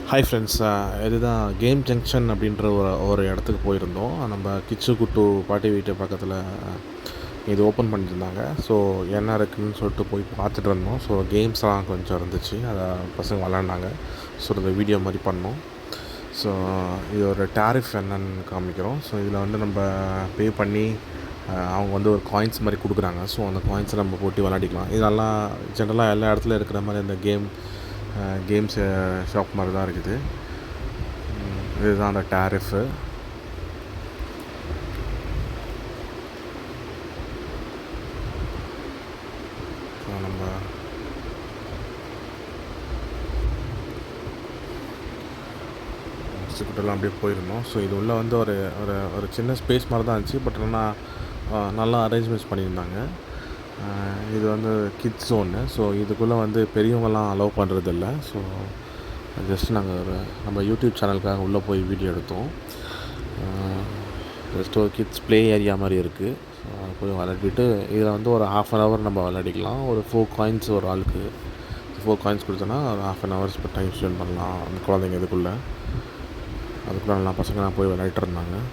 Hi friends, இதுதான் game junction அப்படின்ற ஒரு இடத்துக்கு போயிருந்தோம். நம்ம கிச்சுக்குட்டு பாட்டி வீட்டு பக்கத்தில் இது ஓப்பன் பண்ணியிருந்தாங்க. ஸோ என்ன இருக்குதுன்னு சொல்லிட்டு போய் பார்த்துட்டு இருந்தோம். ஸோ கேம்ஸ்லாம் கொஞ்சம் இருந்துச்சு, அதை பசங்க விளாண்டாங்க. ஸோ இந்த வீடியோ மாதிரி பண்ணோம். ஸோ இது ஒரு டேரிஃப் என்னன்னு காமிக்கிறோம். ஸோ இதில் வந்து நம்ம பே பண்ணி அவங்க வந்து ஒரு காயின்ஸ் மாதிரி கொடுக்குறாங்க. ஸோ அந்த காயின்ஸை நம்ம போட்டு விளாடிக்கலாம். இதெல்லாம் ஜென்ரலாக எல்லா இடத்துல இருக்கிற மாதிரி இந்த கேம்ஸ் ஷாப் மாதிரி தான் இருக்குது. இதுதான் அந்த டேரிஃபு. ஸோ நம்ம ஹாஸ்பிட்டலாம் அப்படியே போயிருந்தோம். ஸோ இது உள்ளே வந்து ஒரு ஒரு ஒரு சின்ன ஸ்பேஸ் மாதிரி தான் இருந்துச்சு. பட் ஆனால் நல்லா அரேஞ்ச்மெண்ட்ஸ் பண்ணியிருந்தாங்க. இது வந்து கிட்ஸ் ஜோனு. ஸோ இதுக்குள்ளே வந்து பெரியவங்களாம் அலோவ் பண்ணுறதில்ல. ஸோ ஜஸ்ட் நாங்கள் நம்ம யூடியூப் சேனலுக்காக உள்ளே போய் வீடியோ எடுத்தோம். ஜஸ்ட் ஒரு கிட்ஸ் ப்ளே ஏரியா மாதிரி இருக்குது. ஸோ அதை போய் விளையாடிட்டு இதில் வந்து ஒரு ½ நம்ம விளையாடிக்கலாம். ஒரு 4 காயின்ஸ் ஒரு ஆளுக்கு 4 காயின்ஸ் கொடுத்தோன்னா ஒரு ½ இப்போ டைம் ஸ்பெண்ட் பண்ணலாம் அந்த குழந்தைங்க இதுக்குள்ளே. அதுக்குள்ளே நல்லா பசங்களாம் போய் விளையாடிட்டு இருந்தாங்க.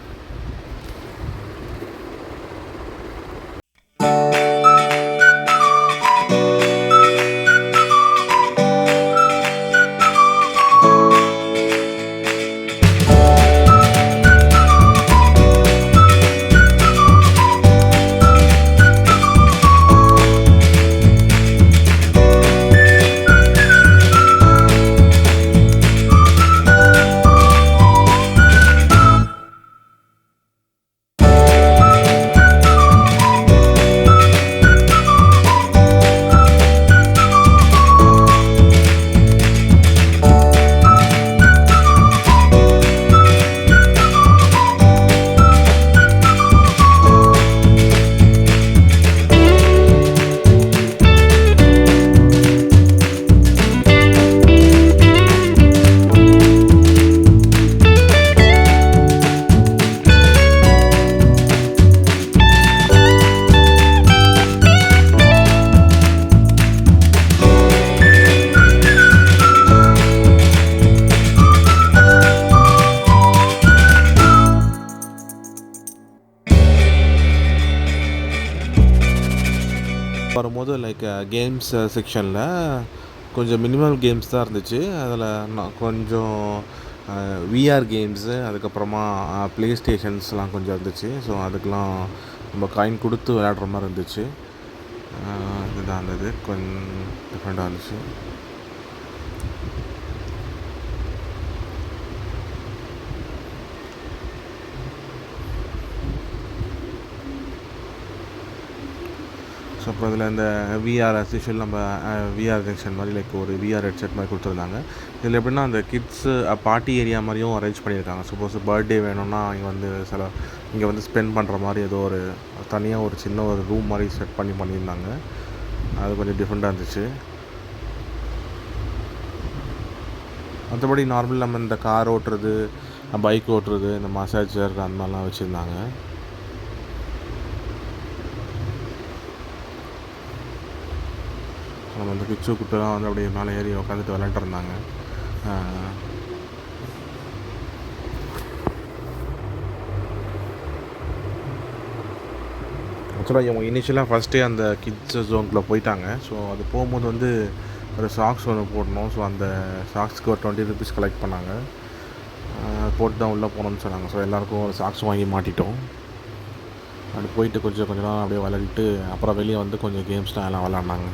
வரும்போது கேம்ஸ் செக்ஷனில் கொஞ்சம் மினிமல் கேம்ஸ் தான் இருந்துச்சு. அதில் நான் கொஞ்சம் விஆர் கேம்ஸு, அதுக்கப்புறமா ப்ளே ஸ்டேஷன்ஸ்லாம் கொஞ்சம் இருந்துச்சு. ஸோ அதுக்கெலாம் நம்ம காயின் கொடுத்து விளையாடுற மாதிரி இருந்துச்சு. இதுதான் இருந்தது, கொஞ்சம் டிஃப்ரெண்ட்டாக இருந்துச்சு. ஸோ அப்புறம் இதில் இந்த விஆர் அஸ்யூஷுவல் நம்ம விஆர் ஜங்ஷன் மாதிரி ஒரு விஆர் ஹெட்செட் மாதிரி கொடுத்துருந்தாங்க. இதில் எப்படின்னா அந்த கிட்ஸு பார்ட்டி ஏரியா மாதிரியும் அரேஞ்ச் பண்ணியிருக்காங்க. சப்போஸ் பர்த்டே வேணும்னா இங்கே வந்து ஸ்பெண்ட் பண்ணுற மாதிரி ஏதோ ஒரு தனியாக ஒரு சின்ன ஒரு ரூம் மாதிரி செட் பண்ணியிருந்தாங்க. அது கொஞ்சம் டிஃப்ரெண்ட்டாக இருந்துச்சு. மற்றபடி நார்மல் நம்ம இந்த கார் ஓட்டுறது, பைக் ஓட்டுறது, இந்த மசாஜர் அந்த மாதிரிலாம் வச்சுருந்தாங்க. நம்ம இந்த கிச்சு குட்டெல்லாம் வந்து அப்படியே மேலே ஏறி உட்காந்துட்டு விளையாண்டு இருந்தாங்க. ஆக்சுவலாக இவங்க இனிஷியலாக ஃபஸ்ட்டே அந்த கிட்ஸ் ஜோனுக்குள்ளே போயிட்டாங்க. ஸோ அது போகும்போது வந்து ஒரு சாக்ஸ் ஒன்று போடணும். ஸோ அந்த சாக்ஸ்க்கு ஒரு 20 rupees கலெக்ட் பண்ணாங்க. போட்டு தான் உள்ளே போகணுன்னு சொன்னாங்க. ஸோ எல்லாேருக்கும் ஒரு சாக்ஸ் வாங்கி மாட்டிட்டோம். அப்படி போயிட்டு கொஞ்சம் நாள் அப்படியே விளையாடிட்டு அப்புறம் வெளியே வந்து கொஞ்சம் கேம்ஸ்லாம் எல்லாம் விளாட்னாங்க.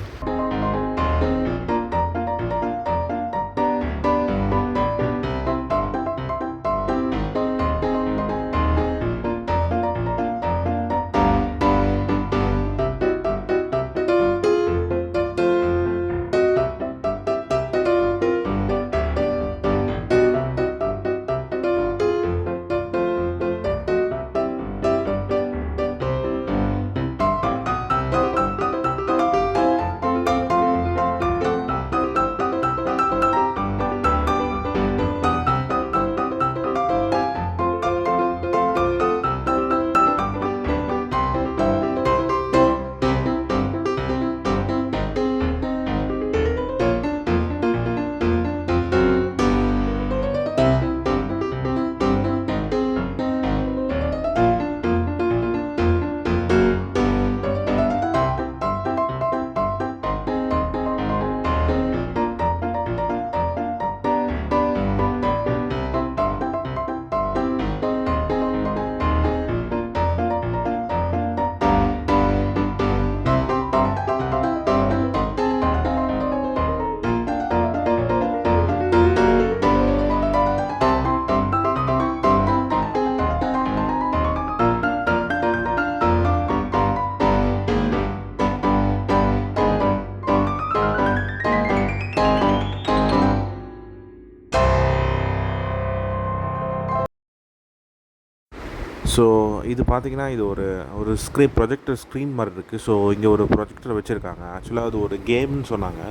ஸோ இது பார்த்தீங்கன்னா, இது ஒரு ஒரு ப்ரொஜெக்டர் ஸ்க்ரீன் மாரி இருக்குது. ஸோ இங்கே ஒரு ப்ரொஜெக்டர் வச்சுருக்காங்க. ஆக்சுவலாக அது ஒரு கேம்னு சொன்னாங்க.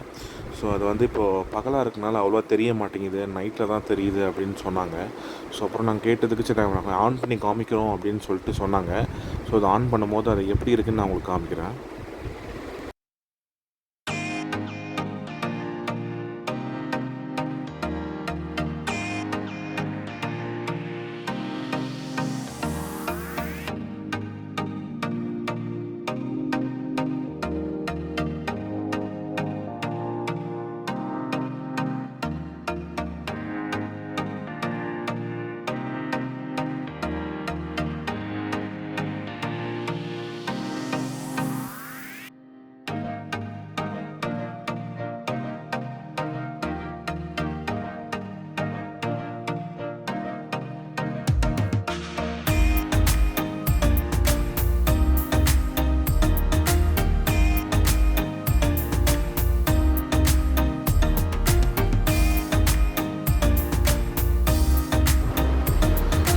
ஸோ அது வந்து இப்போது பகலாக இருக்கனால அவ்வளோவா தெரிய மாட்டேங்குது. நைட்டில் தான் தெரியுது அப்படின்னு சொன்னாங்க. ஸோ அப்புறம் நாங்கள் கேட்டதுக்கு சரி நாங்கள் ஆன் பண்ணி காமிக்கிறோம் அப்படின்னு சொல்லிட்டு சொன்னாங்க. ஸோ அதை ஆன் பண்ணும்போது அது எப்படி இருக்குன்னு நான் உங்களுக்கு காமிக்கிறேன்.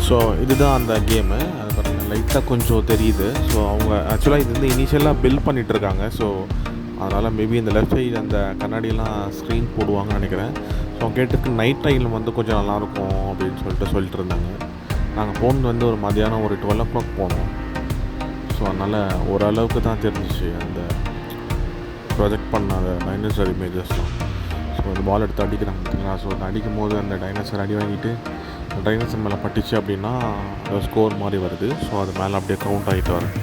ஸோ இதுதான் அந்த கேமு. அது பாருங்கள் லைட்டாக கொஞ்சம் தெரியுது. ஸோ அவங்க ஆக்சுவலாக இது வந்து இனிஷியலாக பில்ட் பண்ணிகிட்ருக்காங்க. ஸோ அதனால் மேபி இந்த லெஃப்ட் சைடு அந்த கண்ணாடியெல்லாம் ஸ்க்ரீன் போடுவாங்கன்னு நினைக்கிறேன். ஸோ கேட்டுக்கு நைட் டைமில் வந்து கொஞ்சம் நல்லாயிருக்கும் அப்படின்னு சொல்லிட்டு இருந்தாங்க. நாங்கள் போனது வந்து ஒரு மதியானம் ஒரு 12 o'clock போனோம். ஸோ அதனால் ஓரளவுக்கு தான் தெரிஞ்சிச்சு அந்த ப்ரொஜெக்ட் பண்ண அந்த டைனோசர் இமேஜஸ்லாம். ஸோ அந்த பால் எடுத்து அடிக்கிறாங்க பார்த்தீங்களா. ஸோ அந்த அடிக்கும் போது அந்த டைனோசர் அடி வாங்கிட்டு டைனோசர் மேலே பட்டுச்சு அப்படின்னா ஸ்கோர் மாதிரி வருது. ஸோ அது மேலே அப்படியே கவுண்ட் ஆகிட்டு வருது.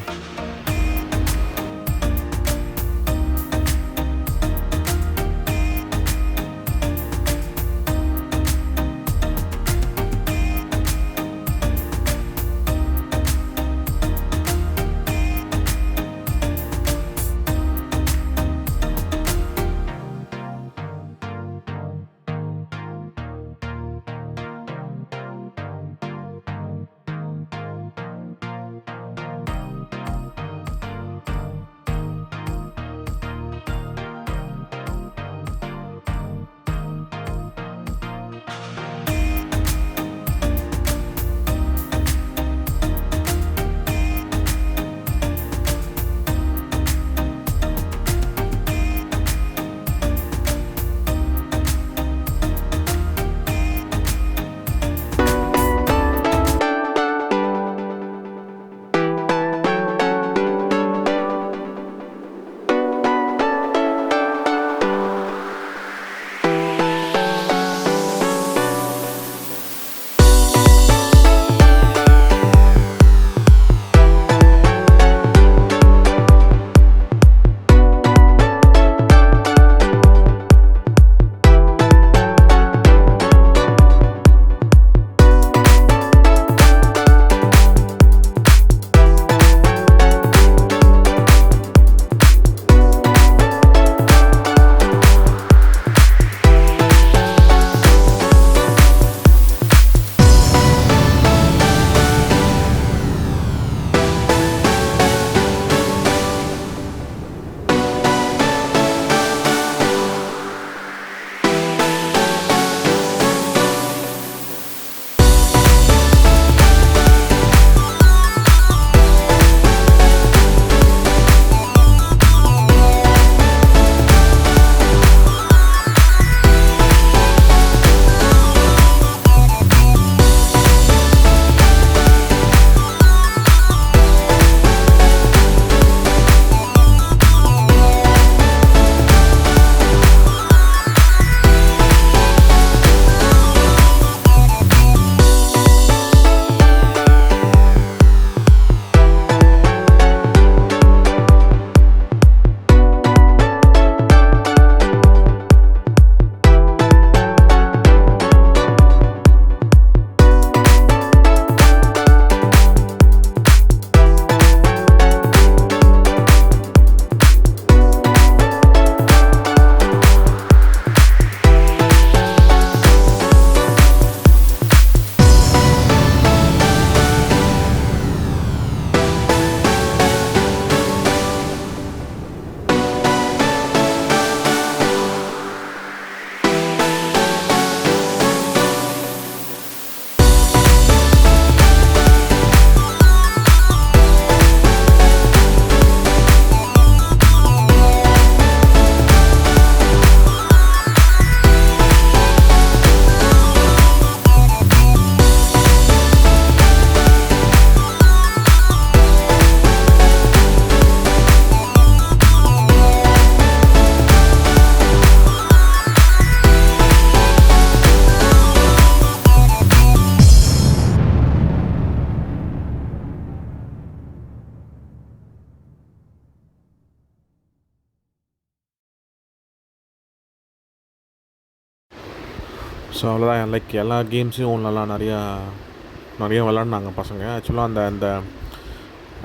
ஸோ அவ்வளோதான். லைக் எல்லா கேம்ஸையும் நல்லா நிறையா விளாட்னாங்க பசங்க. ஆக்சுவலாக அந்த அந்த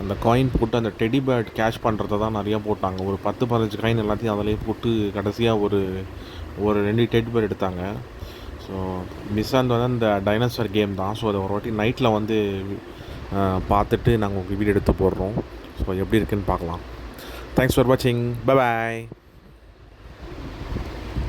அந்த காயின் போட்டு அந்த டெடி பேர்ட் கேட்ச் பண்ணுறத தான் நிறையா போட்டாங்க. ஒரு 10-15 காயின் எல்லாத்தையும் அதிலேயே போட்டு கடைசியாக ஒரு 2 டெடி பேர்ட் எடுத்தாங்க. ஸோ மிஸ்ஸாந்து வந்து அந்த டைனோசர் கேம் தான். ஸோ அதை ஒரு வாட்டி நைட்டில் வந்து பார்த்துட்டு நாங்கள் உங்களுக்கு வீடியோ எடுத்து போடுறோம். ஸோ எப்படி இருக்குன்னு பார்க்கலாம். தேங்க்ஸ் ஃபார் வாட்சிங். Bye bye.